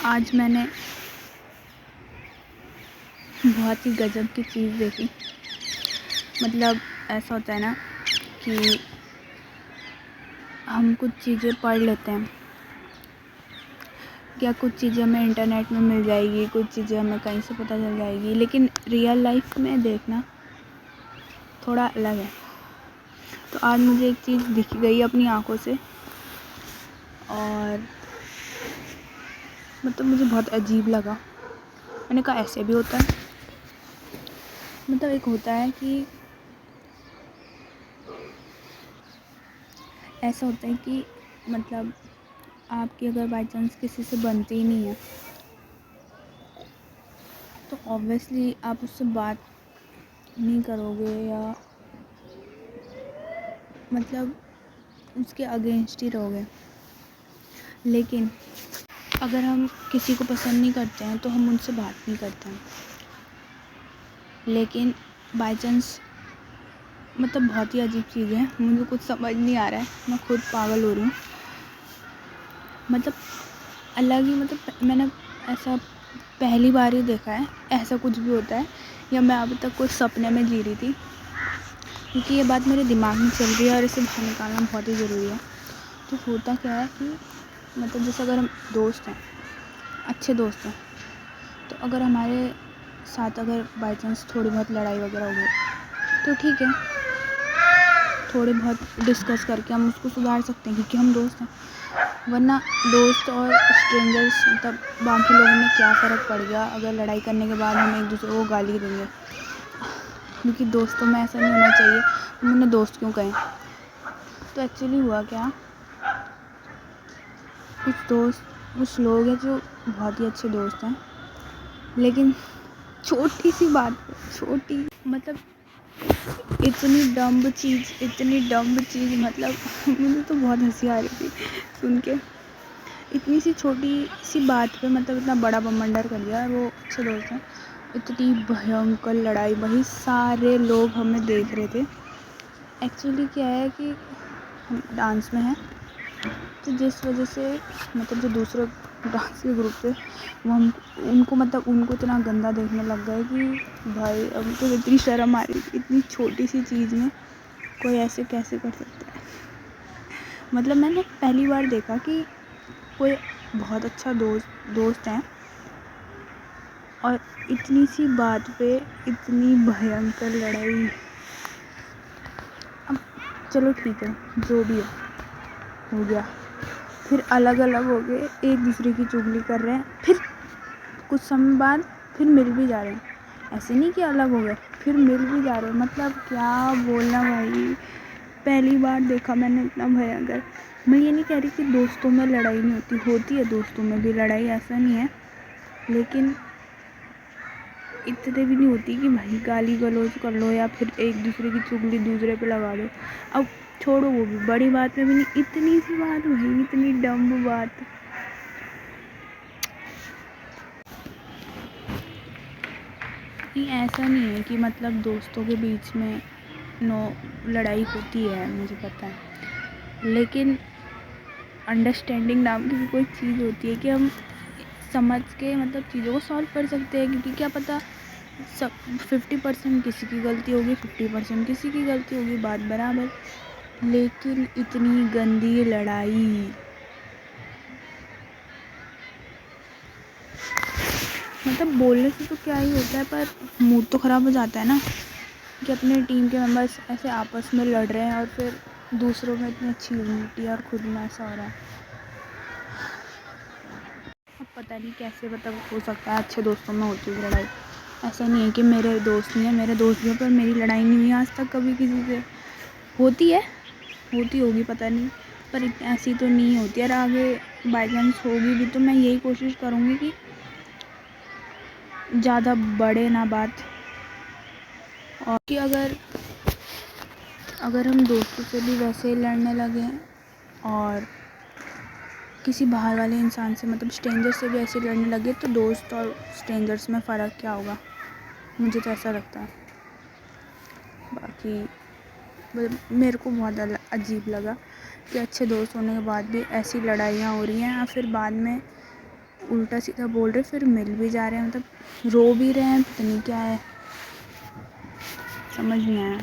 आज मैंने बहुत ही गज़ब की चीज़ देखी। मतलब ऐसा होता है ना कि हम कुछ चीज़ें पढ़ लेते हैं, क्या कुछ चीज़ें हमें इंटरनेट में मिल जाएगी, कुछ चीज़ें हमें कहीं से पता चल जाएगी, लेकिन रियल लाइफ में देखना थोड़ा अलग है। तो आज मुझे एक चीज़ दिख गई अपनी आँखों से और मतलब मुझे बहुत अजीब लगा। मैंने कहा ऐसे भी होता है। मतलब एक होता है कि ऐसा होता है कि मतलब आपकी अगर बाई चांस किसी से बनती ही नहीं है तो ऑब्वियसली आप उससे बात नहीं करोगे या मतलब उसके अगेंस्ट ही रहोगे। लेकिन अगर हम किसी को पसंद नहीं करते हैं तो हम उनसे बात नहीं करते हैं। लेकिन बाई चांस मतलब बहुत ही अजीब चीज़ है, मुझे कुछ समझ नहीं आ रहा है, मैं खुद पागल हो रही हूँ। मतलब अलग ही मतलब मैंने ऐसा पहली बार ही देखा है ऐसा कुछ भी होता है, या मैं अभी तक कुछ सपने में जी रही थी, क्योंकि ये बात मेरे दिमाग में चल रही है और इसे बाहर निकालना बहुत ही ज़रूरी है। तो होता क्या है कि मतलब जैसे अगर हम दोस्त हैं, अच्छे दोस्त हैं, तो अगर हमारे साथ अगर बाई चांस थोड़ी बहुत लड़ाई वगैरह हो गई तो ठीक है, थोड़े बहुत डिस्कस करके हम उसको सुधार सकते हैं क्योंकि हम दोस्त हैं। वरना दोस्त और स्ट्रेंजर्स मतलब बाकी लोगों में क्या फ़र्क पड़ गया अगर लड़ाई करने के बाद हम एक दूसरे को गाली देंगे, क्योंकि दोस्तों में ऐसा नहीं होना चाहिए। मैंने दोस्त क्यों कहे। तो एक्चुअली हुआ क्या, कुछ लोग हैं जो बहुत ही अच्छे दोस्त हैं, लेकिन छोटी सी बात पे छोटी मतलब इतनी डम्ब चीज़ मतलब मुझे तो बहुत हंसी आ रही थी सुन के। इतनी सी छोटी सी बात पे मतलब इतना बड़ा बवंडर कर दिया। वो अच्छे दोस्त हैं, इतनी भयंकर लड़ाई, वही सारे लोग हमें देख रहे थे। एक्चुअली क्या है कि हम डांस में हैं, तो जिस वजह से मतलब जो दूसरे डांस के ग्रुप थे वो हम उनको इतना गंदा देखने लग गए कि भाई अब तो इतनी शर्म आ रही थी, इतनी छोटी सी चीज़ में कोई ऐसे कैसे कर सकता है। मतलब मैंने पहली बार देखा कि कोई बहुत अच्छा दोस्त है और इतनी सी बात पे इतनी भयंकर लड़ाई। अब चलो ठीक है, जो भी हो गया, फिर अलग अलग हो गए, एक दूसरे की चुगली कर रहे हैं, फिर कुछ समय बाद फिर मिल भी जा रहे हैं। ऐसे नहीं कि अलग हो गए, फिर मिल भी जा रहे हैं। मतलब क्या बोलना भाई, पहली बार देखा मैंने इतना भयंकर। मैं ये नहीं कह रही कि दोस्तों में लड़ाई नहीं होती है दोस्तों में भी लड़ाई, ऐसा नहीं है, लेकिन इतने भी नहीं होती कि भाई गाली गलौज कर लो या फिर एक दूसरे की चुगली दूसरे पे लगा दो। अब छोड़ो, वो भी बड़ी बात में भी नहीं, इतनी सी बात भाई, इतनी डम्ब बात। नहीं, ऐसा नहीं है कि मतलब दोस्तों के बीच में लड़ाई होती है, मुझे पता है, लेकिन अंडरस्टैंडिंग नाम की भी कोई चीज़ होती है कि हम समझ के मतलब चीज़ों को सॉल्व कर सकते हैं। क्योंकि क्या पता सब 50% किसी की गलती होगी, 50% किसी की गलती होगी, बात बराबर। लेकिन इतनी गंदी लड़ाई, मतलब बोलने से तो क्या ही होता है, पर मूड तो ख़राब हो जाता है ना कि अपने टीम के मेंबर्स ऐसे आपस में लड़ रहे हैं और फिर दूसरों में इतनी अच्छी यूनिटी और खुद में ऐसा हो रहा है। अब पता नहीं कैसे मतलब हो सकता है अच्छे दोस्तों में होती है लड़ाई। ऐसा नहीं है कि मेरे दोस्त नहीं है, मेरे दोस्त भी हैं, पर मेरी लड़ाई नहीं हुई आज तक कभी किसी से। होती है, होती होगी पता नहीं, पर ऐसी तो नहीं होती। और आगे बाई चांस होगी भी तो मैं यही कोशिश करूँगी कि ज़्यादा बढ़े ना बात। और कि अगर हम दोस्तों से भी वैसे ही लड़ने लगे और किसी बाहर वाले इंसान से मतलब स्ट्रेंजर से भी ऐसे लड़ने लगे, तो दोस्त और स्ट्रेंजर्स में फ़र्क क्या होगा, मुझे तो ऐसा लगता है। बाकी मेरे को बहुत अजीब लगा कि अच्छे दोस्त होने के बाद भी ऐसी लड़ाइयाँ हो रही हैं, या फिर बाद में उल्टा सीधा बोल रहे, फिर मिल भी जा रहे हैं, मतलब रो भी रहे हैं, पता नहीं क्या है, समझ नहीं आया।